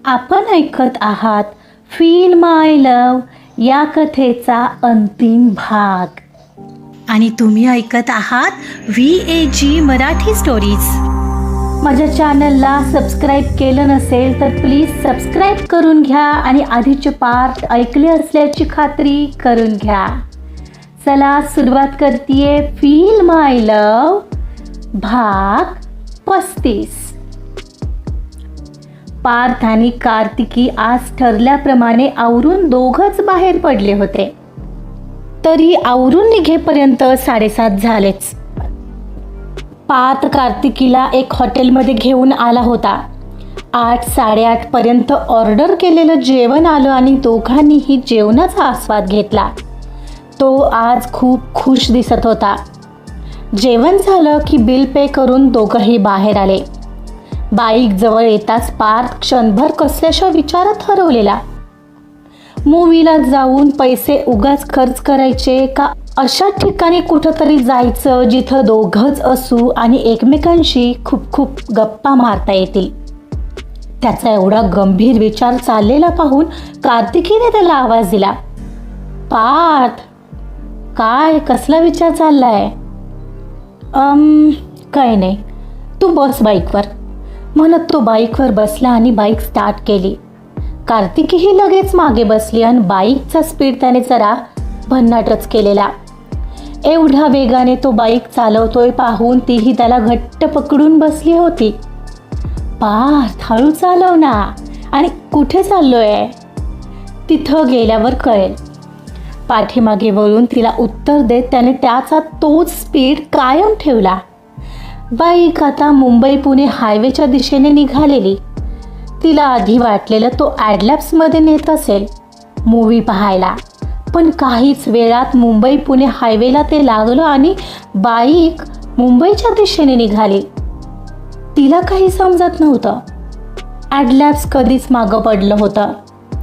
आपण ऐकत आहात फील माय लव्ह या कथेचा अंतिम भाग आणि तुम्ही ऐकत आहात VAG मराठी स्टोरीज. माझ्या चॅनलला सबस्क्राईब केलं नसेल तर प्लीज सबस्क्राईब करून घ्या आणि आधीचे पार्ट ऐकले असल्याची खात्री करून घ्या. चला सुरुवात करतीये फील माय लव्ह भाग 35. पार्थ आणि कार्तिकी आज ठरल्याप्रमाणे आवरून दोघंच बाहेर पडले होते. तरी आवरून निघेपर्यंत 7:30 झालेच. पार्थ कार्तिकीला एक हॉटेलमध्ये घेऊन आला होता. 8-8:30 पर्यंत ऑर्डर केलेलं जेवण आलं आणि दोघांनीही जेवणाचा आस्वाद घेतला. तो आज खूप खुश दिसत होता. जेवण झालं की बिल पे करून दोघंही बाहेर आले. बाईक जवळ येताच पार्थ क्षणभर कसल्याशा विचारात हरवलेला. मूवीला जाऊन पैसे उगाच खर्च करायचे का अशा ठिकाणी कुठंतरी जायचं जिथं दोघंच असू आणि एकमेकांशी खूप खूप गप्पा मारता येतील. त्याचा एवढा गंभीर विचार चाललेला पाहून कार्तिकीने त्याला आवाज दिला. पार्थ, काय कसला विचार चाललाय? काही नाही, तू बस बाईकवर, म्हणत तो बाईकवर बसला आणि बाईक स्टार्ट केली. कार्तिकीही लगेच मागे बसली आणि बाईकचा स्पीड त्याने जरा भन्नाटच केलेला. एवढ्या वेगाने तो बाईक चालवतोय पाहून तीही त्याला घट्ट पकडून बसली होती. पार्थ, हळू चालव ना, आणि कुठे चाललोय तिथं गेल्यावर कळेल. पाठीमागे वळून तिला उत्तर देत त्याने त्याचा तोच स्पीड कायम ठेवला. बाईक आता मुंबई पुणे हायवेच्या दिशेने निघालेली. तिला आधी वाटलेलं तो ॲडलॅब्समध्ये नेत असेल मूवी पाहायला, पण काहीच वेळात मुंबई पुणे हायवेला ते लागलं आणि बाईक मुंबईच्या दिशेने निघाली. तिला काही समजत नव्हतं. ॲडलॅब्स कधीच मागं पडलं होतं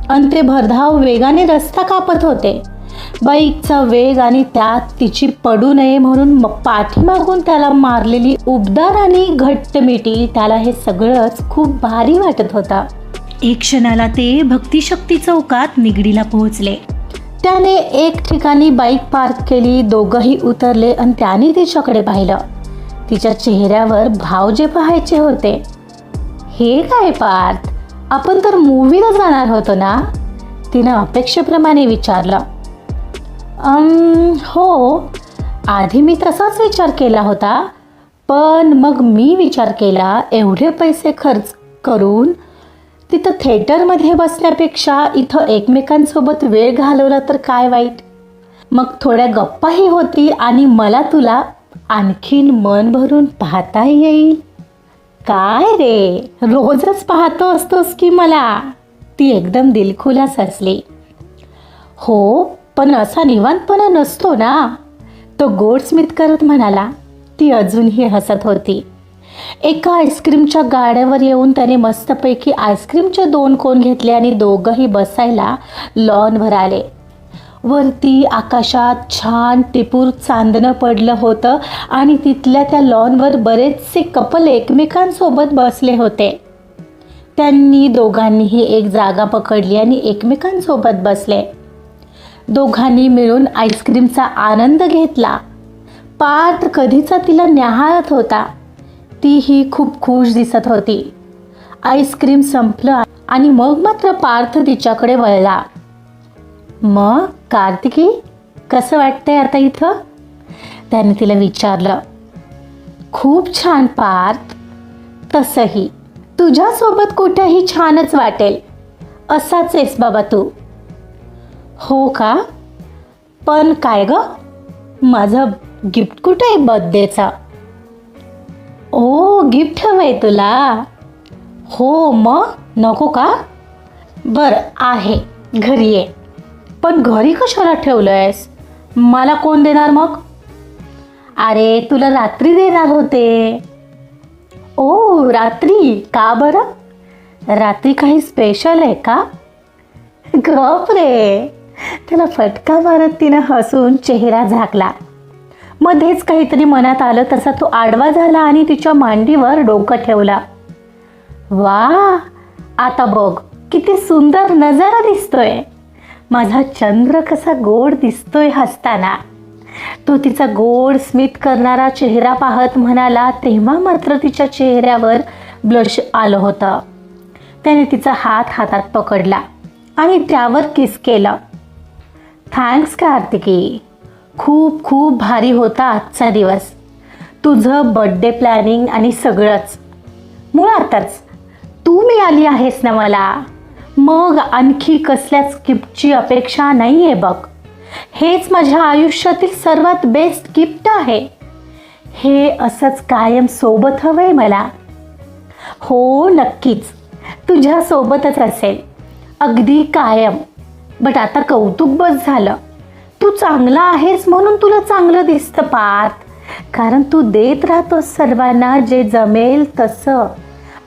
आणि ते भरधाव वेगाने रस्ता कापत होते. बाईकचा वेग आणि त्यात तिची पडू नये म्हणून पाठीमागून त्याला मारलेली उबदार आणि घट्ट मिठी, त्याला हे सगळंच खूप भारी वाटत होता. एक क्षणाला ते भक्तिशक्ती चौकात निगडीला पोहोचले. त्याने एक ठिकाणी बाईक पार्क केली. दोघंही उतरले आणि त्याने तिच्याकडे पाहिलं. तिच्या चेहऱ्यावर भाव जे पाहायचे होते. हे काय पार्थ, आपण तर मूवीला जाणार होतो ना? तिनं अपेक्षेप्रमाणे विचारलं. हो, आधी मी तसाच विचार केला होता, पण मग मी विचार केला एवढे पैसे खर्च करून तिथं थिएटरमध्ये बसण्यापेक्षा इथं एकमेकांसोबत वेळ घालवला तर काय वाईट. मग थोड्या गप्पाही होती आणि मला तुला आणखीन मन भरून पाहता येईल. काय रे, रोजच पाहतो असतोस की मला? ती एकदम दिलखुलास हसली. हो, पण असा निवांतपणा नसतो ना, तो गोडस्मित करत म्हणाला. ती अजूनही हसत होती. एका आईस्क्रीमच्या गाड्यावर येऊन त्याने मस्तपैकी आईस्क्रीमचे 2 कोन घेतले आणि दोघंही बसायला लॉनवर आले. वरती आकाशात छान टिपूर चांदणं पडलं होतं आणि तिथल्या त्या लॉनवर बरेचसे कपल एकमेकांसोबत बसले होते. त्यांनी दोघांनीही एक जागा पकडली आणि एकमेकांसोबत बसले. दोघांनी मिळून आईस्क्रीमचा आनंद घेतला. पार्थ कधीचा तिला न्याहाळत होता. तीही खूप खुश दिसत होती. आईस्क्रीम संपलं आणि मग मात्र पार्थ तिच्याकडे वळला. मग कार्तिकी, कसं वाटतंय आता इथं? त्याने तिला विचारलं. खूप छान पार्थ, तसंही तुझ्यासोबत कुठेही छानच वाटेल. असाच आहेस बाबा तू. हो का? पण काय ग, माझं गिफ्ट कुठे आहे बर्थडेचा? ओ, गिफ्ट हवं आहे तुला? हो, मग नको का? बरं आहे, घरी ये. पण घरी कशाला ठेवलं आहेस? मला कोण देणार मग? अरे, तुला रात्री देणार होते. ओ, रात्री का बरं? रात्री काही स्पेशल आहे का? गप रे. त्याला फटका मारत तिनं हसून चेहरा झाकला. मध्येच काहीतरी मनात आलं तसा तो आडवा झाला आणि तिच्या मांडीवर डोकं ठेवला. वा, आता बघ किती सुंदर नजारा दिसतोय. माझा चंद्र कसा गोड दिसतोय हसताना. तो तिचा गोड स्मित करणारा चेहरा पाहत म्हणाला. तेव्हा मात्र तिच्या चेहऱ्यावर ब्लश आलं होतं. त्याने तिचा हात हातात पकडला आणि त्यावर किस केलं. थँक्स कार्तिकी. खूप खूप भारी होता आजचा दिवस. तुझं बर्थडे प्लॅनिंग आणि सगळंच. मुळातच तू मिळाली आहेस ना मला. मग आणखी कसल्याच गिफ्टची अपेक्षा नाही आहे बघ. हेच माझ्या आयुष्यातील सर्वात बेस्ट गिफ्ट आहे. हे असंच कायम सोबत हवंय मला. हो नक्कीच, तुझ्यासोबतच असेल अगदी कायम. बट आता कौतुक बस झालं. तू चांगला आहेस म्हणून तुला चांगलं दिसतं पार्थ. कारण तू देत राहतोस सर्वांना जे जमेल तसं.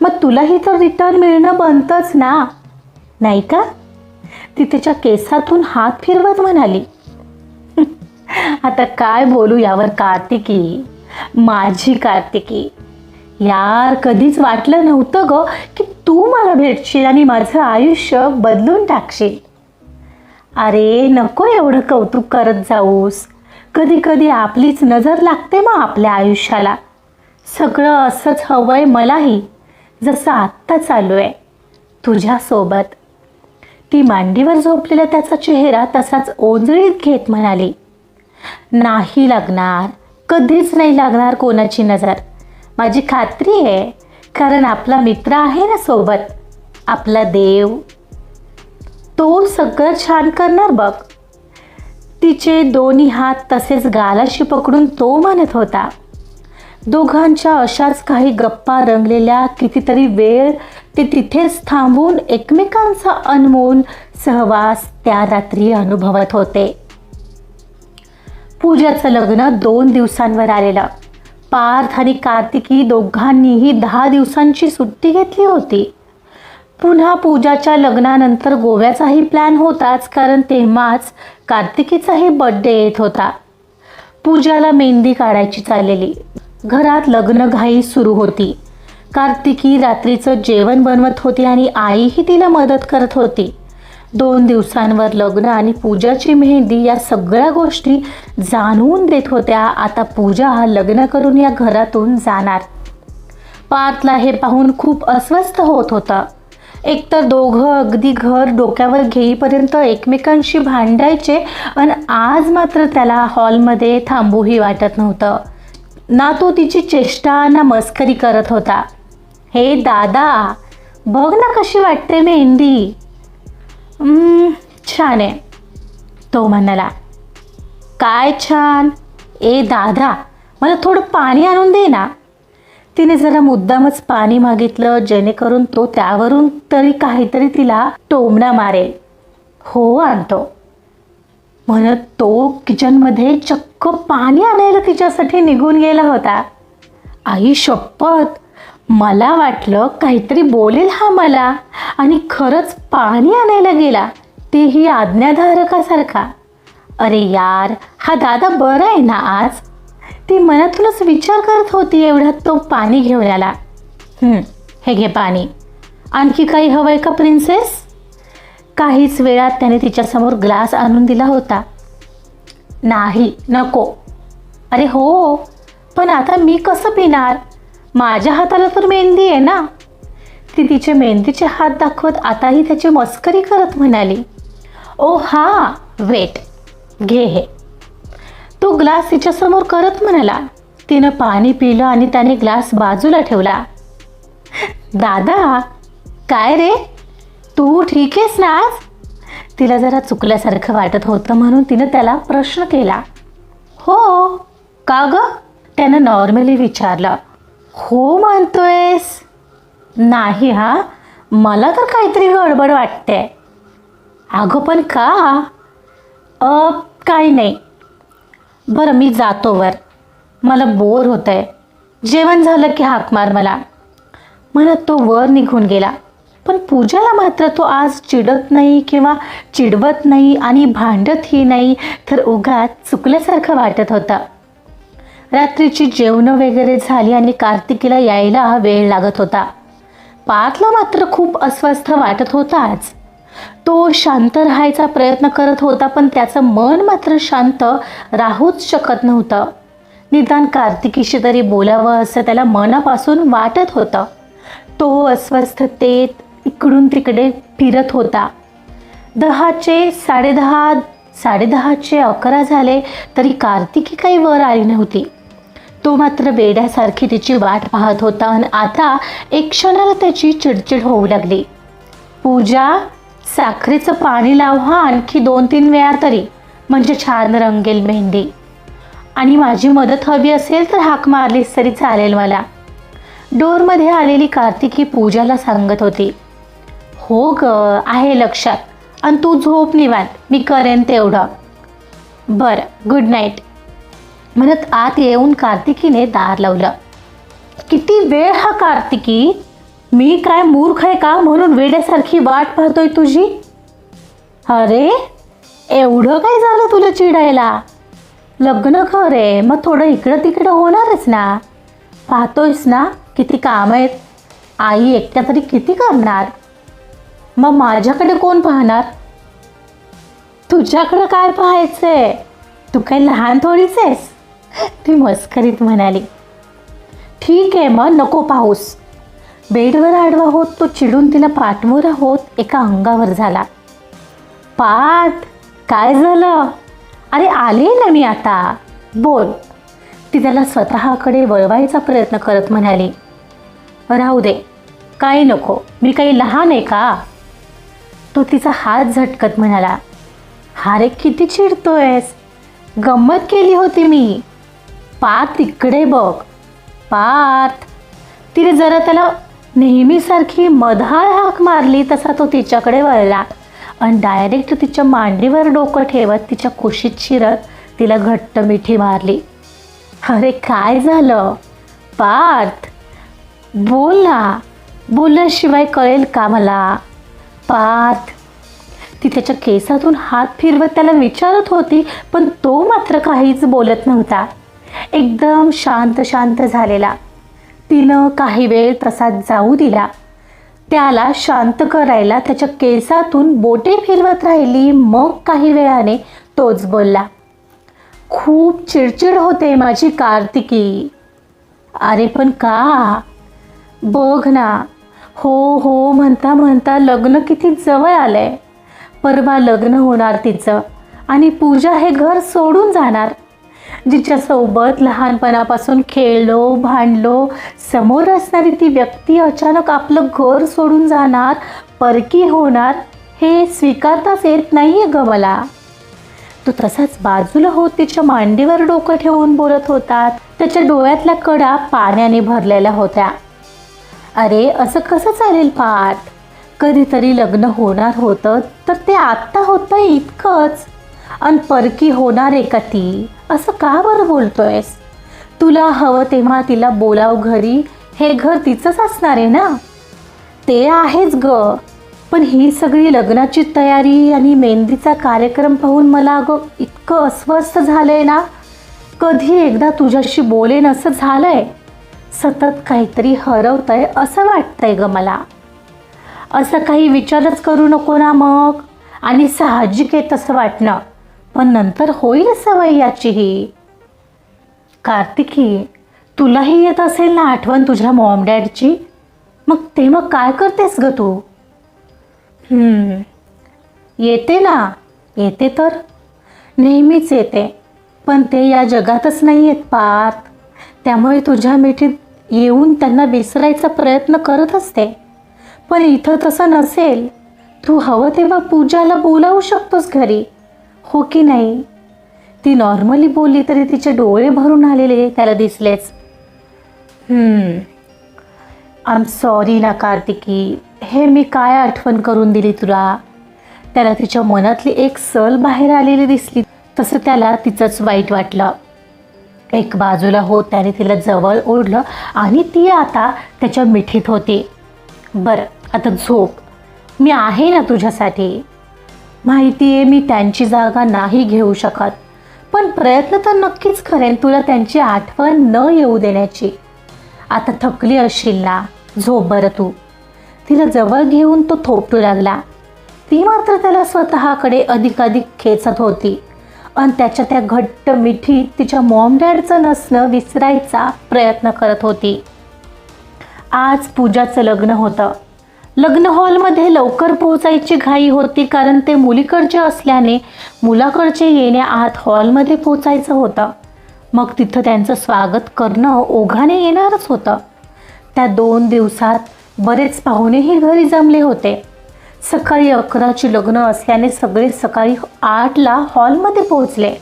मग तुलाही तर रिटर्न मिळणं बनतंच ना, नाही का? ती तिच्या केसातून हात फिरवत म्हणाली. आता काय बोलू यावर कार्तिकी, माझी कार्तिकी. यार कधीच वाटलं नव्हतं ग की तू मला भेटशील आणि माझं आयुष्य बदलून टाकशील. अरे नको एवढं कौतुक करत जाऊस. कधी कधी आपलीच नजर लागते मग आपल्या आयुष्याला. सगळं असंच हवंय मलाही, जसं आत्ता चालू आहे तुझ्यासोबत. ती मांडीवर झोपलेला त्याचा चेहरा तसाच ओंजळीत घेत म्हणाली. नाही लागणार, कधीच नाही लागणार कोणाची नजर. माझी खात्री आहे, कारण आपला मित्र आहे ना सोबत, आपला देव. तो सगळं छान करणार बघ. तिचे दोन्ही हात तसेच गालाशी पकडून तो म्हणत होता. दोघांच्या अशाच काही गप्पा रंगलेल्या कितीतरी वेळ ते तिथेच थांबून एकमेकांचा अनमोल सहवास त्या रात्री अनुभवत होते. पूजाचं लग्न 2 दिवसांवर आलेलं. पार्थ आणि कार्तिकी दोघांनीही 10 दिवसांची सुट्टी घेतली होती. पुन्हा पूजाच्या लग्नानंतर गोव्याचाही प्लॅन होताच, कारण तेव्हाच कार्तिकीचाही बर्थडे येत होता. पूजाला मेहंदी काढायची चाललेली. घरात लग्नघाई सुरू होती. कार्तिकी रात्रीचं जेवण बनवत होती आणि आईही तिला मदत करत होती. 2 दिवसांवर लग्न आणि पूजाची मेहंदी या सगळ्या गोष्टी जाणवून देत होत्या. आता पूजा लग्न करून या घरातून जाणार. पार्थला हे पाहून खूप अस्वस्थ होत होता. एकतर दोघं अगदी घर डोक्यावर घेईपर्यंत एकमेकांशी भांडायचे आणि आज मात्र त्याला हॉलमध्ये थांबूही वाटत नव्हतं. ना तो तिची चेष्टा ना मस्करी करत होता. हे दादा, बघ ना कशी वाटते मेहंदी. छान आहे, तो म्हणाला. काय छान? ए दादा, मला थोडं पाणी आणून दे ना. तिने जरा मुद्दामच पाणी मागितलं, जेणेकरून तो त्यावरून तरी काहीतरी तिला टोमणा मारेल. हो आणतो म्हणत तो किचनमध्ये चक्क पाणी आणायला तिच्यासाठी निघून गेला होता. आई शपथ, मला वाटलं काहीतरी बोलेल हा मला, आणि खरंच पाणी आणायला गेला, तेही आज्ञाधारकासारखा. अरे यार, हा दादा बरा आहे ना आज? ती मनातूनच विचार करत होती. एवढ्यात तो पाणी घेऊन आला. हे घे पाणी. आणखी काही हवंय का प्रिन्सेस? काहीच वेळात त्याने तिच्यासमोर ग्लास आणून दिला होता. नाही, नको. अरे हो, पण आता मी कसं पिणार? माझ्या हाताला तर मेहंदी आहे ना. ती तिचे मेहंदीचे हात दाखवत आताही त्याची मस्करी करत म्हणाली. ओ हा, वेट, घे हे. तो ग्लास तिच्यासमोर करत म्हणाला. तिनं पाणी पिलं आणि त्याने ग्लास बाजूला ठेवला. दादा, काय रे, तू ठीक आहेस ना आज? तिला जरा चुकल्यासारखं वाटत होतं म्हणून तिनं त्याला प्रश्न केला. हो, का गं? त्यानं नॉर्मली विचारलं. हो म्हणतोयस? नाही हा, मला तर काहीतरी गडबड वाटते. अगं पण का? काही नाही. बरं मी जातो वर, मला बोर होत आहे. जेवण झालं की हाक मार मला, म्हणत तो वर निघून गेला. पण पूजाला मात्र तो आज चिडत नाही किंवा चिडवत नाही आणि भांडतही नाही, तर उगाच चुकल्यासारखं वाटत होतं. रात्रीची जेवणं वगैरे झाली आणि कार्तिकीला यायला वेळ लागत होता. पार्थला मात्र खूप अस्वस्थ वाटत होताच. तो शांत राहायचा प्रयत्न करत होता, पण त्याचं मन मात्र शांत राहूच शकत नव्हतं. निदान कार्तिकीशी तरी बोलावं असं त्याला मनापासून वाटत होतं. तो अस्वस्थतेत इकडून तिकडे फिरत होता. 10चे 10:30, 10:30चे 11 झाले तरी कार्तिकी काही वर आली नव्हती. तो मात्र वेड्यासारखी तिची वाट पाहत होता आणि आता एक क्षणाला त्याची चिडचिड होऊ लागली. पूजा, साखरेचं पाणी लाव हा आणखी 2-3 वेळा तरी, म्हणजे छान रंगेल मेहंदी. आणि माझी मदत हवी असेल तर हाक मारलीस तरी चालेल मला. डोरमध्ये आलेली कार्तिकी पूजाला सांगत होती. हो ग, आहे लक्षात. आणि तू झोप निवांत, मी करेन तेवढं. बरं, गुड नाईट म्हणत आत येऊन कार्तिकीने दार लावलं. किती वेळ हा कार्तिकी? मी काय मूर्ख आहे का म्हणून वेड्यासारखी वाट पाहतोय तुझी? अरे, एवढं काय झालं तुला चिडायला? लग्न कर रे, मग थोडं इकडं तिकडं होणारच ना. पाहतोयस ना किती काम आहेत. आई एकट्या तरी किती करणार? मग माझ्याकडे कोण पाहणार? तुझ्याकडं काय पाहायचंय? तू काही लहान थोडीच आहेस, ती मस्करीत म्हणाली. ठीक आहे, मग नको पाहूस. बेडवर आडवा होत तो चिडून तिला पाठमोरा होत एका अंगावर झाला. पाठ, काय झालं? अरे आले ना मी आता, बोल. ती त्याला स्वतःकडे वळवायचा प्रयत्न करत म्हणाली. राहू दे, काही नको, मी काही लहान आहे का? तो तिचा हात झटकत म्हणाला. हारे, किती चिडतोयस? गंमत केली होती मी. पार्थ, तिकडे बघ. पार्थ. तिने जरा त्याला नेहमीसारखी मधाळ हाक मारली तसा तो तिच्याकडे वळला आणि डायरेक्ट तिच्या मांडीवर डोकं ठेवत तिच्या कुशीत शिरत तिला घट्ट मिठी मारली. अरे काय झालं? पार्थ, बोल ना. बोलल्याशिवाय कळेल का मला? पार्थ. ती त्याच्या केसातून हात फिरवत त्याला विचारत होती, पण तो मात्र काहीच बोलत नव्हता. एकदम शांत शांत झालेला. तिनं काही वेळ तसाच जाऊ दिला. त्याला शांत करायला त्याच्या केसातून बोटे फिरवत राहिली. मग काही वेळाने तोच बोलला. खूप चिडचिड होते माझी कार्तिकी. अरे पण का? बघ ना, हो हो म्हणता म्हणता लग्न किती जवळ आलंय. परवा लग्न होणार तिचं आणि पूजा हे घर सोडून जाणार. जिच्यासोबत लहानपणापासून खेळलो भांडलो, समोर असणारी ती व्यक्ती अचानक आपलं घर सोडून जाणार, परकी होणार, हे स्वीकारताच येत नाही आहे ग मला. तो तसाच बाजूला होत तिच्या मांडीवर डोकं ठेवून बोलत होता. त्याच्या डोळ्यातल्या कडा पाण्याने भरलेल्या होत्या. अरे असं कसं चालेल पार्थ? कधीतरी लग्न होणार होतं तर ते आत्ता होतं इतकंच. आणि परकी होणार आहे का ती? असं का बरं बोलतोयस? तुला हवं तेव्हा तिला बोलाव घरी. हे घर तिचंच असणार आहे ना? ते आहेच ग, पण ही सगळी लग्नाची तयारी आणि मेहंदीचा कार्यक्रम पाहून मला अगं इतकं अस्वस्थ झालंय ना. कधी एकदा तुझ्याशी बोलेन असं झालंय. सतत काहीतरी हरवतंय असं वाटतंय ग मला. असं काही विचारच करू नको ना मग. आणि साहजिक आहे तसं वाटणं, पण नंतर होईल सवय याचीही. कार्तिकी, तुलाही येत असेल ना आठवण तुझ्या मॉम डॅडची? मग ते मग काय करतेस ग तू? येते ना, येते तर नेहमीच येते, पण ते या जगातच नाही आहेत पार्थ. त्यामुळे तुझ्या मिठीत येऊन त्यांना विसरायचा प्रयत्न करत असते. पण इथं तसं नसेल. तू हवं तेव्हा पूजाला बोलावू शकतोस घरी, हो की नाही? ती नॉर्मली बोलली तरी तिचे डोळे भरून आलेले त्याला दिसलेच. आय एम सॉरी ना कार्तिकी, हे मी काय आठवण करून दिली तुला? त्याला तिच्या मनातली एक सल बाहेर आलेली दिसली. तसं त्याला तिचंच वाईट वाटलं. एक बाजूला होत त्याने तिला जवळ ओढलं आणि ती आता त्याच्या मिठीत होती. बरं, आता झोप. मी आहे ना तुझ्यासाठी. माहिती आहे मी त्यांची जागा नाही घेऊ शकत, पण प्रयत्न तर नक्कीच करेन तुला त्यांची आठवण न येऊ देण्याची. आता थकली असशील ना, झोप बरं तू. तिला जवळ घेऊन तो थोपटू लागला. ती मात्र त्याला स्वतःकडे अधिकाधिक खेचत होती आणि त्याच्या त्या घट्ट मिठीत तिच्या मॉम डॅडचं नसणं विसरायचा प्रयत्न करत होती. आज पूजाचं लग्न होतं. लग्न हॉलमध्ये लवकर पोहोचायची घाई होती, कारण ते मुलीकडचे असल्याने मुलाकडचे येण्याआत हॉलमध्ये पोहोचायचं होतं. मग तिथं त्यांचं स्वागत करणं ओघाने येणारच होतं. त्या 2 दिवसात बरेच पाहुणेही घरी जमले होते. सकाळी 11ची लग्न असल्याने सगळे सकाळी 8ला हॉलमध्ये पोहोचले.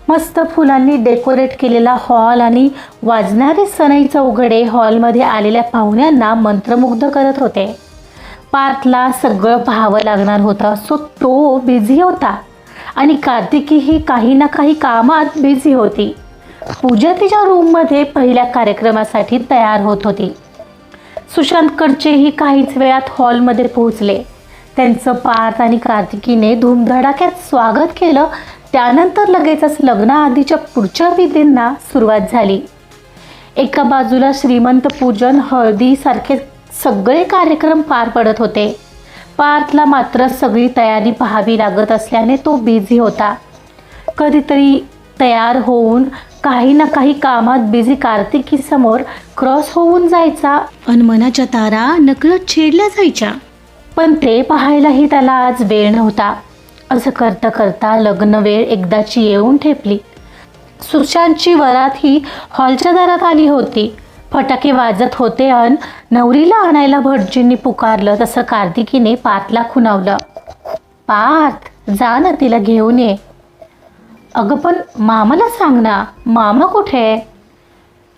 मस्त फुलांनी डेकोरेट केलेला हॉल आणि वाजणारे सनई चौघडे हॉलमध्ये आलेल्या पाहुण्यांना मंत्रमुग्ध करत होते. पार्थला सगळं पाहावं लागणार होतं, सो तो बिझी होता आणि कार्तिकीही काही ना काही कामात बिझी होती. पूजा तिच्या रूममध्ये पहिल्या कार्यक्रमासाठी तयार होत होती. सुशांतकडचेही काहीच वेळात हॉलमध्ये पोहोचले. त्यांचं पार्थ आणि कार्तिकीने धूमधडाक्यात स्वागत केलं. त्यानंतर लगेचच लग्नाआधीच्या पुढच्या विधींना सुरुवात झाली. एका बाजूला श्रीमंत पूजन, हळदीसारखे सगळे कार्यक्रम पार पडत होते. पार्थला मात्र सगळी तयारी पाहावी लागत असल्याने तो बिझी होता. कधीतरी तयार होऊन काही ना काही कामात बिझी कार्तिकीसमोर क्रॉस होऊन जायचा आणि मनाच्या तारा नकळत छेडल्या जायच्या. पण ते पाहायलाही त्याला आज वेळ नव्हता. असं करता करता लग्न वेळ एकदाची येऊन ठेपली. सुशांतची वरात ही हॉलच्या दारात आली होती. फटाके वाजत होते आणि नवरीला आणायला भटजींनी पुकारलं तसं कार्तिकीने पार्थला खुणावलं. पार्थ, जा ना, तिला घेऊन ये. अगं पण मामाला सांग ना, मामा कुठे?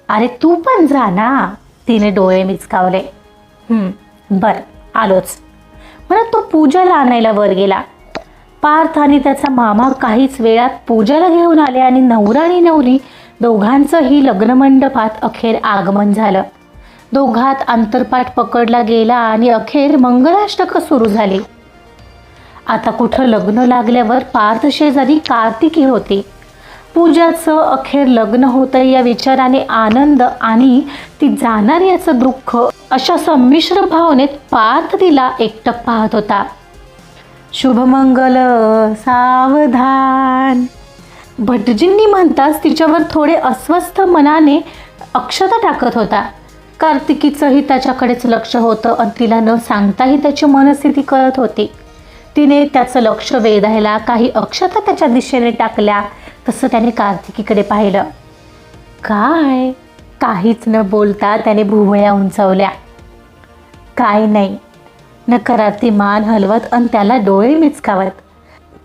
अरे तू पण जा ना, तिने डोळे मिचकावले. बरं, आलोच. म्हणत तो पूजाला आणायला वर गेला. पार्थ आणि त्याचा मामा काहीच वेळात पूजाला घेऊन आले आणि नवरा आणि नवरी दोघांचंही लग्नमंडपात अखेर आगमन झालं. दोघात अंतरपाठ पकडला गेला आणि अखेर मंगलाष्टकं सुरू झाली. आता कुठं लग्न लागल्यावर पार्थ शेजारी कार्तिकी होती. पूजाचं अखेर लग्न होतं या विचाराने आनंद आणि ती जाणार याचं दुःख अशा संमिश्र भावनेत पार्थ तिला एकटक पाहत होता. शुभमंगल सावधान, भटजींनी म्हणताच तिच्यावर थोडे अस्वस्थ मनाने अक्षता टाकत होता. कार्तिकीचंही त्याच्याकडेच लक्ष होतं आणि तिला न सांगताही त्याची मनस्थिती कळत होती. तिने त्याचं लक्ष वेधायला काही अक्षता त्याच्या दिशेने टाकल्या. तसं त्याने कार्तिकीकडे पाहिलं. काय? काहीच न बोलता त्याने भुवया उंचावल्या. काय नाही, नकारार्थी मान हलवत आणि त्याला डोळे मिचकावत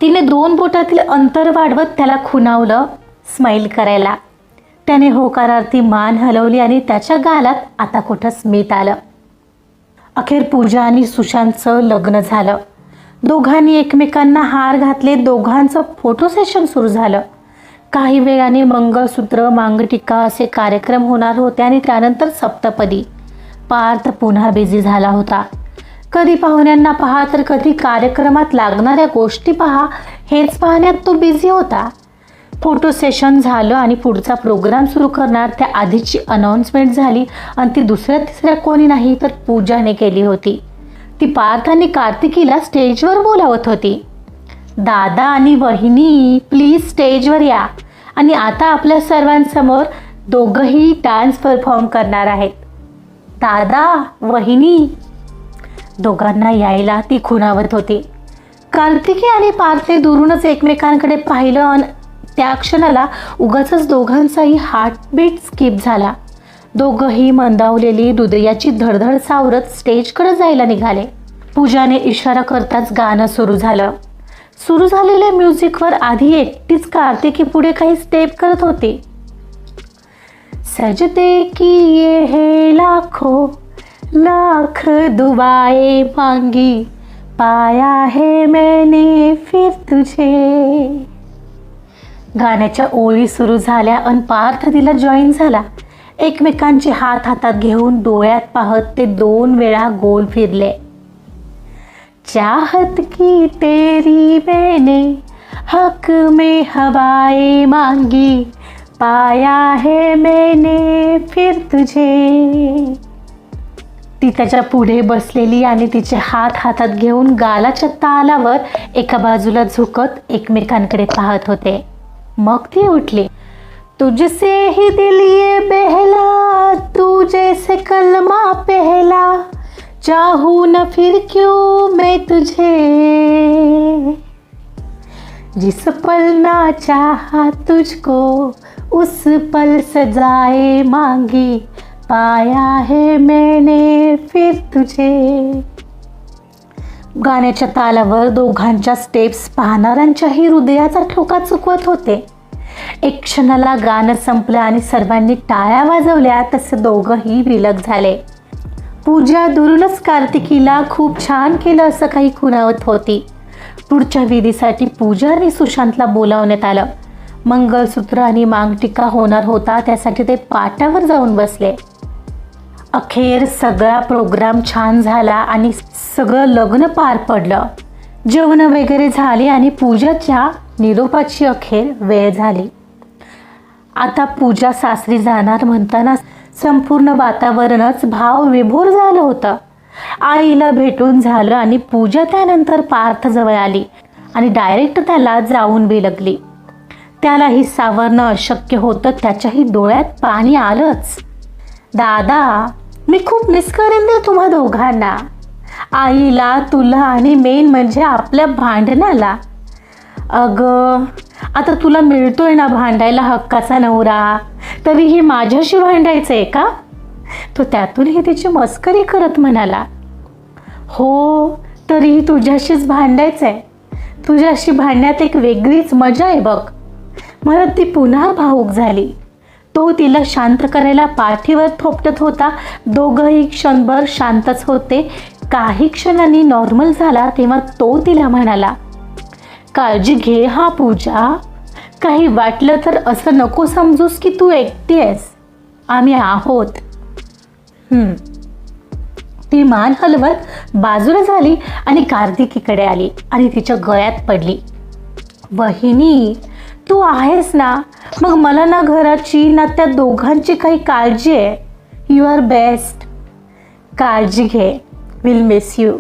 तिने 2 बोटातील अंतर वाढवत त्याला खुणावलं स्माईल करायला. त्याने होकारार्थी मान हलवली आणि त्याच्या गालात आता कुठं स्मित आलं. अखेर पूजा आणि सुशांतचं लग्न झालं. दोघांनी एकमेकांना हार घातले. दोघांचं फोटो सेशन सुरू झालं. काही वेळाने मंगळसूत्र, मांगटिका असे कार्यक्रम होणार होते आणि त्यानंतर सप्तपदी. पार्थ पुन्हा बिझी झाला होता. कधी पाहुण्यांना पहा तर कधी कार्यक्रमात लागणाऱ्या गोष्टी पहा, हेच पाहण्यात तो बिझी होता. फोटो सेशन झालं आणि पुढचा प्रोग्राम सुरू करणार त्या आधीची अनाउन्समेंट झाली आणि ती दुसऱ्या तिसऱ्या कोणी नाही तर पूजाने केली होती. ती पार्थ आणि कार्तिकीला स्टेजवर बोलावत होती. दादा आणि वहिनी प्लीज स्टेजवर या. आणि आता आपल्या सर्वांसमोर दोघंही डान्स परफॉर्म करणार आहेत. दादा, वहिनी, दोघांना यायला ती खुणावत होती. कार्तिकी आणि पार्थने दुरूनच एकमेकांकडे पाहिलं आणि त्या क्षणाला उगाचच दोघांचाही हार्टबीट स्किप झाला. दोघंही मंदावलेली हृदयाची धडधड सावरत स्टेजकडे जायला निघाले. पूजाने इशारा करताच गाणं सुरू झालं. सुरू झालेल्या म्युझिकवर आधी एकटीच कार्तिकी पुढे काही स्टेप करत होती. सजदे किए है लाखों लाख दुआएं मांगी, पाया है मैंने फिर तुझे. गाण्याच्या ओळी सुरू झाल्या आणि पार्थ तिला जॉईन झाला. एकमेकांचे हात हातात घेऊन डोळ्यात पाहत ते 2 वेळा गोल फिरले. चाहत की तेरी मैंने हक में हवाएं मांगी, पाया है मैंने फिर तुझे. ती त्याच्या पुढे बसलेली आणि तिचे हात हातात घेऊन गालाच्या तालावर एका बाजूला झुकत एकमेकांकडे पाहत होते. मग ती उठली. तुझसे ही दिल ये बहला, तू जैसे कलमा पहला, चाहूं न फिर क्यों मैं तुझे, जिस पल ना चाहा तुझको उस पल सजाए मांगी, पाया है मैंने फिर तुझे. गाण्याच्या तालावर दोघांच्या स्टेप्स पाहणाऱ्यांच्याही हृदयाचा ठोका चुकवत होते. एक क्षणाला गाणं संपलं आणि सर्वांनी टाळ्या वाजवल्या तसे दोघंही विलग झाले. पूजा दुरूनच कार्तिकीला खूप छान केलं असं काही खुणावत होती. पुढच्या विधीसाठी पूजा आणि सुशांतला बोलावण्यात आलं. मंगळसूत्र आणि मांगटिका होणार होता, त्यासाठी ते पाटावर जाऊन बसले. अखेर सगळा प्रोग्राम छान झाला आणि सगळं लग्न पार पडलं. जेवण वगैरे झाले आणि पूजाच्या निरोपाची अखेर वेळ झाली. आता पूजा सासरी जाणार म्हणताना संपूर्ण वातावरणच भावविभोर झालं होतं. आईला भेटून झालं आणि पूजा त्यानंतर पार्थ जवळ आली आणि डायरेक्ट त्याला जाऊन बिलगली. त्यालाही सावरणं अशक्य होतं. त्याच्याही डोळ्यात पाणी आलंच. दादा, मी खूप मिस करेन दे तुम्हा दोघांना, आईला, तुला आणि मेन म्हणजे आपल्या भांडणाला. अगं, आता तुला मिळतोय ना भांडायला हक्काचा नवरा, तरीही माझ्याशी भांडायचं आहे का? तो त्यातूनही तिची मस्करी करत म्हणाला. हो, तरीही तुझ्याशीच भांडायचं आहे. तुझ्याशी भांडण्यात एक वेगळीच मजा आहे बघ. मला ती पुन्हा भावूक झाली. तो तिला शांत करायला पाठीवर थोपटत होता. दोघंही क्षणभर शांतच होते. काही क्षणांनी नॉर्मल झाला तेव्हा तो तिला म्हणाला, काळजी घे हा पूजा. काही वाटलं तर असं नको समजूस की तू एकटी आहेस. आम्ही आहोत. ती मान हलवत बाजूला झाली आणि कार्तिकीकडे आली आणि तिच्या गळ्यात पडली. वहिनी, तू आहेस ना, मग मला ना घराची ना त्या दोघांची काही काळजी आहे. You are best. काळजी घे. Will miss you.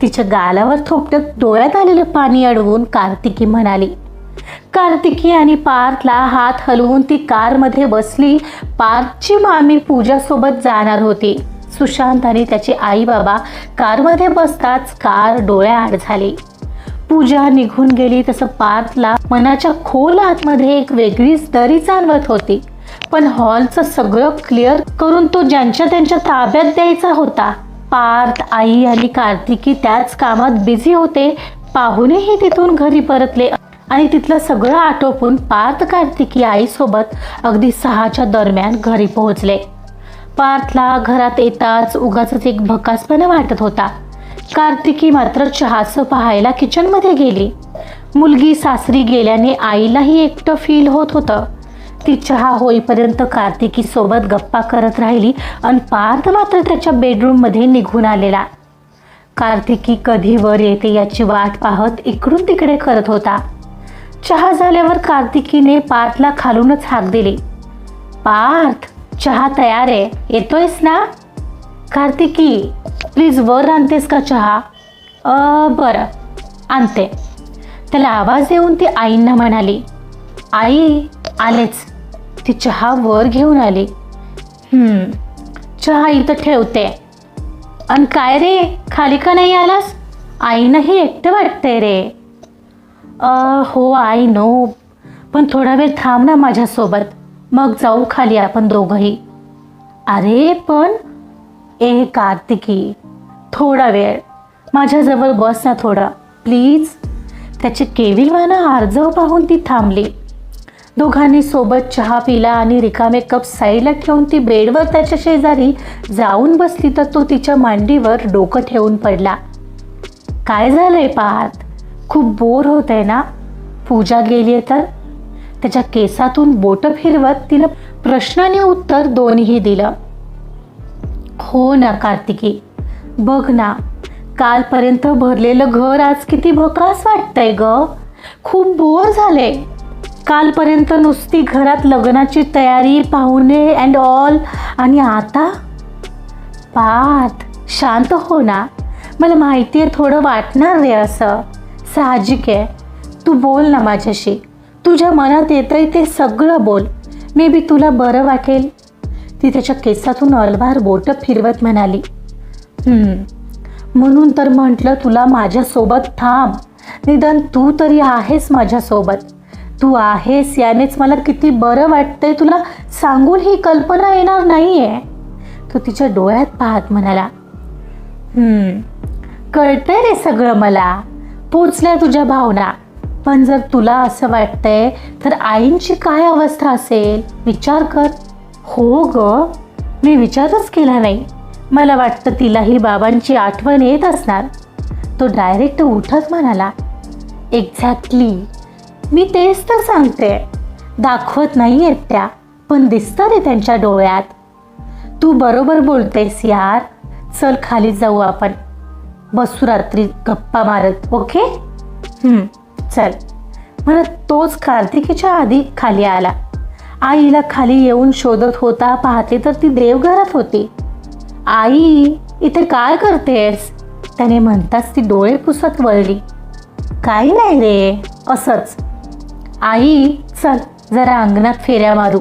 तिच्या गालावर थोपटत डोळ्यात आलेलं पाणी अडवून कार्तिकी म्हणाली. कार्तिकी आणि पार्थला हात हलवून ती कारमध्ये बसली. पार्थची मामी पूजासोबत जाणार होती. सुशांत आणि त्याचे आई बाबा कारमध्ये बसताच कार डोळ्याआड झाली. पूजा निघून गेली तसं पार्थला मनाच्या खोल आतमध्ये एक वेगळीच दरी जाणवत होती. पण हॉलचं सगळं क्लिअर करून तो ज्यांच्या त्यांच्या ताब्यात द्यायचा होता. पार्थ, आई आणि कार्तिकी त्याच कामात बिझी होते. पाहुणेही तिथून घरी परतले आणि तिथलं सगळं आटोपून पार्थ कार्तिकी आईसोबत अगदी 6च्या दरम्यान घरी पोहोचले. पार्थला घरात येताच उगाचच एक भकासपणा वाटत होता. कार्तिकी मात्र चहाचं पाहायला किचनमध्ये गेली. मुलगी सासरी गेल्याने आईलाही एकटं फील होत होतं. ती चहा होईपर्यंत कार्तिकी सोबत गप्पा करत राहिली आणि पार्थ मात्र त्याच्या बेडरूममध्ये निघून आलेला. कार्तिकी कधी वर येते याची वाट पाहत इकडून तिकडे करत होता. चहा झाल्यावर कार्तिकीने पार्थला खालूनच हाक दिली. पार्थ, चहा तयार आहे, येतोयस ना? कार्तिकी, प्लीज वर आणतेस का चहा? बरं, आणते. त्याला आवाज देऊन ती आईंना म्हणाली. आई, आलेच. ती चहा वर घेऊन आली. चहा इथं ठेवते. अन काय रे, खाली का नाही आलास? आईनंही एकटं वाटतंय रे. हो आई नो, पण थोडा वेळ थांब ना माझ्यासोबत, मग जाऊ खाली आपण दोघंही. अरे पण कार्तिकी, थोडा वेळ माझ्याजवळ बस ना थोडं प्लीज. त्याचे केविलवाना आर्जव पाहून ती थांबली. दोघांनी सोबत चहा पिला आणि रिकामे कप साईडला ठेवून ती बेडवर त्याच्या शेजारी जाऊन बसली तर तो तिच्या मांडीवर डोकं ठेवून पडला. काय झालंय पार्थ, खूप बोर होत आहे ना? पूजा गेली आहे तर? त्याच्या केसातून बोटं फिरवत तिनं प्रश्नाने उत्तर दोन्ही दिलं. हो ना कार्तिकी, बघ ना, कालपर्यंत भरलेलं घर आज किती भकास वाटतंय ग. खूप बोर झाले. कालपर्यंत नुसती घरात लग्नाची तयारी, पाहुणे अँड ऑल, आणि आता पार्थ, शांत हो ना. मला माहिती आहे थोडं वाटणार रे असं, साहजिक आहे. तू बोल ना माझ्याशी. तुझ्या मनात येतंय ते सगळं बोल. मे बी तुला बरं वाटेल. ती त्याच्या केसातून अलवार बोटं फिरवत म्हणाली. म्हणून तर म्हटलं तुला माझ्यासोबत थांब. निदान तू तरी आहेस माझ्यासोबत. तू आहेस यानेच मला किती बरं वाटतंय तुला सांगून ही कल्पना येणार नाहीये. तो तिच्या डोळ्यात पाहत म्हणाला. कळतंय रे सगळं मला. पोचल्या तुझ्या भावना. पण जर तुला असं वाटतंय तर आईंची काय अवस्था असेल विचार कर. हो ग, मी विचारच केला नाही. मला वाटतं तिलाही बाबांची आठवण येत असणार. तो डायरेक्ट उठत म्हणाला. एक्झॅक्टली, मी तेच तर सांगते. दाखवत नाही आहेत त्या, पण दिसतं रे त्यांच्या डोळ्यात. तू बरोबर बोलतेस यार. चल खाली जाऊ आपण. बसू रात्री गप्पा मारत. ओके? चल. मला तोच कार्तिकीच्या आधी खाली आला. आईला खाली येऊन शोधत होता. पाहते तर ती देवघरात होती. आई, इथे काय करतेस? त्याने म्हणताच ती डोळे पुसत वळली. काही नाही रे, असंच. आई, चल जरा अंगणात फेऱ्या मारू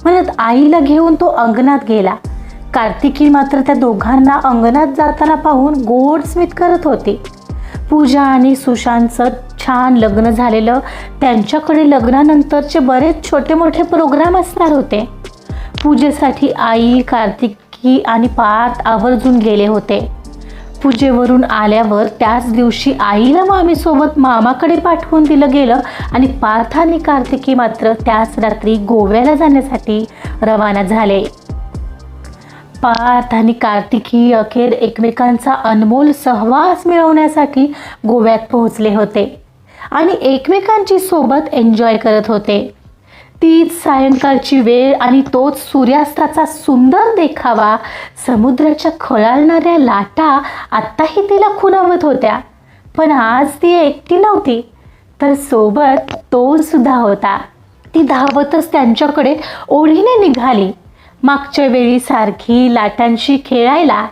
म्हणत आईला घेऊन तो अंगणात गेला. कार्तिकी मात्र त्या दोघांना अंगणात जाताना पाहून गोड स्मित करत होती. पूजा आणि सुशांतचं छान लग्न झालेलं. त्यांच्याकडे लग्नानंतरचे बरेच छोटे मोठे प्रोग्राम असणार होते. पूजेसाठी आई, कार्तिकी आणि पार्थ आवर्जून गेले होते. पूजेवरून आल्यावर त्याच दिवशी आईला मामीसोबत मामाकडे पाठवून दिलं गेलं आणि पार्थ आणि कार्तिकी मात्र त्याच रात्री गोव्याला जाण्यासाठी रवाना झाले. पार्थ आणि कार्तिकी अखेर एकमेकांचा अनमोल सहवास मिळवण्यासाठी गोव्यात पोहोचले होते आणि एकमेकांची सोबत एन्जॉय करत होते. तीच सायंकाळची वेळ आणि तोच सूर्यास्ताचा सुंदर देखावा. समुद्राच्या खळाळणाऱ्या लाटा आत्ताही तिला खुणावत होत्या. पण आज ती एकटी नव्हती, तर सोबत तो सुद्धा होता. ती धावतच त्यांच्याकडे ओढीने निघाली. मागच्या वेळी सारखी लाटांशी खेळायला.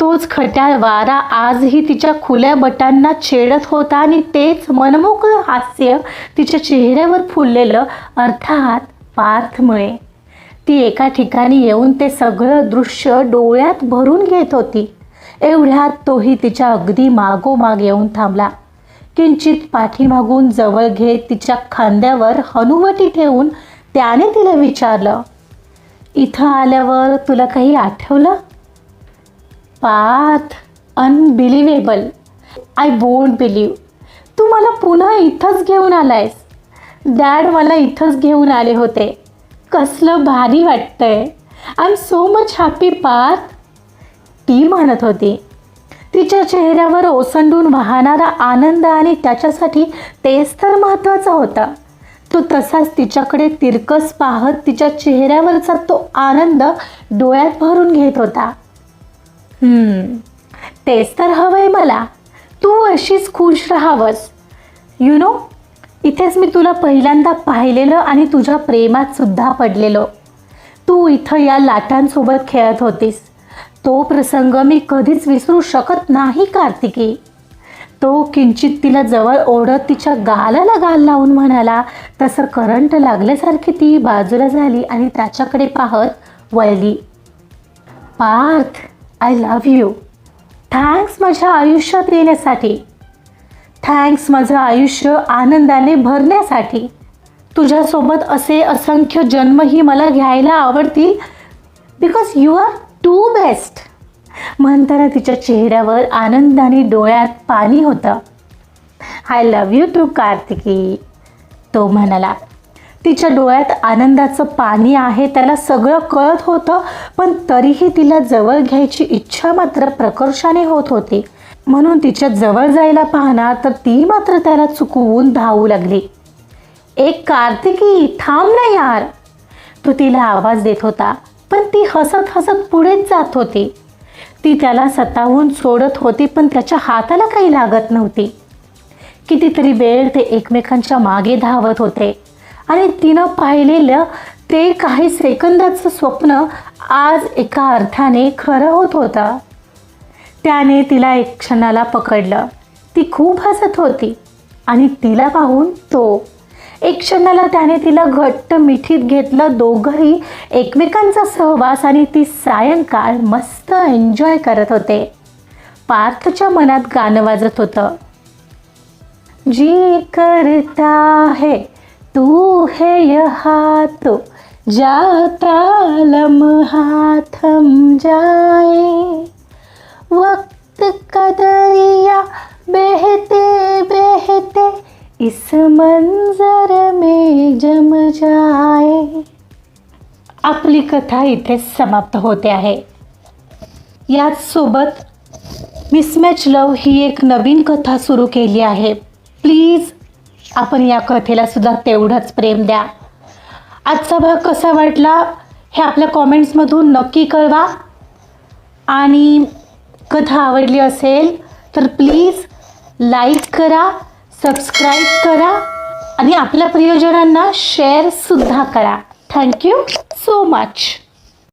तोच खट्याळ वारा आजही तिच्या खुल्या बटांना छेडत होता आणि तेच मनमोकळं हास्य तिच्या चेहऱ्यावर फुललेलं, अर्थात पार्थमुळे. ती एका ठिकाणी येऊन ते सगळं दृश्य डोळ्यात भरून घेत होती. एवढ्यात तोही तिच्या अगदी मागोमाग येऊन थांबला. किंचित पाठीमागून जवळ घेत तिच्या खांद्यावर हनुवटी ठेवून त्याने तिला विचारलं, इथं आल्यावर तुला काही आठवलं? Parth, unbelievable. I won't believe. तू मला पुन्हा इथंच घेऊन आलायस. डॅड मला इथंच घेऊन आले होते. कसलं भारी वाटतंय. I am so much happy Parth, ती म्हणत होती. तिच्या चेहऱ्यावर ओसंडून वाहणारा आनंद आणि त्याच्यासाठी तेच तर महत्त्वाचं होतं. तो तसाच तिच्याकडे तिरकस पाहत तिच्या चेहऱ्यावरचा तो आनंद डोळ्यात भरून घेत होता. तेच तर हवंय मला. तू अशीच खुश राहावंस. यु नो, इथेच मी तुला पहिल्यांदा पाहिलेलं आणि तुझ्या प्रेमात सुद्धा पडलेलो. तू इथं या लाटांसोबत खेळत होतीस. तो प्रसंग मी कधीच विसरू शकत नाही कार्तिकी. तो किंचित तिला जवळ ओढत तिच्या गालाला गाल लावून म्हणाला. तसं करंट लागल्यासारखी ती बाजूला झाली आणि त्याच्याकडे पाहत वळली. Parth, I love you. Thanks माझ्या आयुष्यात येण्यासाठी. थँक्स माझं आयुष्य आनंदाने भरण्यासाठी. तुझ्यासोबत असे असंख्य जन्मही मला घ्यायला आवडतील. Because you are too best. म्हणताना तिच्या चेहऱ्यावर आनंदाने डोळ्यात पाणी होतं. I love you too Kartiki, तो म्हणाला. तिच्या डोळ्यात आनंदाचं पाणी आहे, त्याला सगळं कळत होतं. पण तरीही तिला जवळ घ्यायची इच्छा मात्र प्रकर्षाने होत होती. म्हणून तिच्या जवळ जायला पाहणार तर ती मात्र त्याला चुकवून धावू लागली. एक कार्तिकी, थांब ना यार, तो तिला आवाज देत होता. पण ती हसत हसत पुढेच जात होती. ती त्याला सतावून सोडत होती, पण त्याच्या हाताला काही लागत नव्हती. कितीतरी वेळ ते एकमेकांच्या मागे धावत होते आणि तिनं पाहिलेलं ते काही सेकंदाचं स्वप्न आज एका अर्थाने खरं होत होतं. त्याने तिला एक क्षणाला पकडलं. ती खूप हसत होती आणि तिला पाहून तो. एक क्षणाला त्याने तिला घट्ट मिठीत घेतलं. दोघंही एकमेकांचा सहवास आणि ती सायंकाळ मस्त एन्जॉय करत होते. पार्थच्या मनात गाणं वाजत होतं. जी करता है तू है यहाँ तो जाता लम्हा थम जाए, वक्त का दरिया बहते बहते इस मंजर में जम जाए. आपली कथा इथे समाप्त होते आहे. याचसोबत मिसमॅच लव ही एक नवीन कथा सुरू केली आहे. प्लीज आपण या कथेला सुद्धा तेवढंच प्रेम द्या. आजचा भाग कसा वाटला हे आपल्या कॉमेंट्समधून नक्की कळवा. आणि कथा आवडली असेल तर प्लीज लाईक करा, सबस्क्राईब करा आणि आपल्या प्रियजनांना शेअरसुद्धा करा. Thank you so much.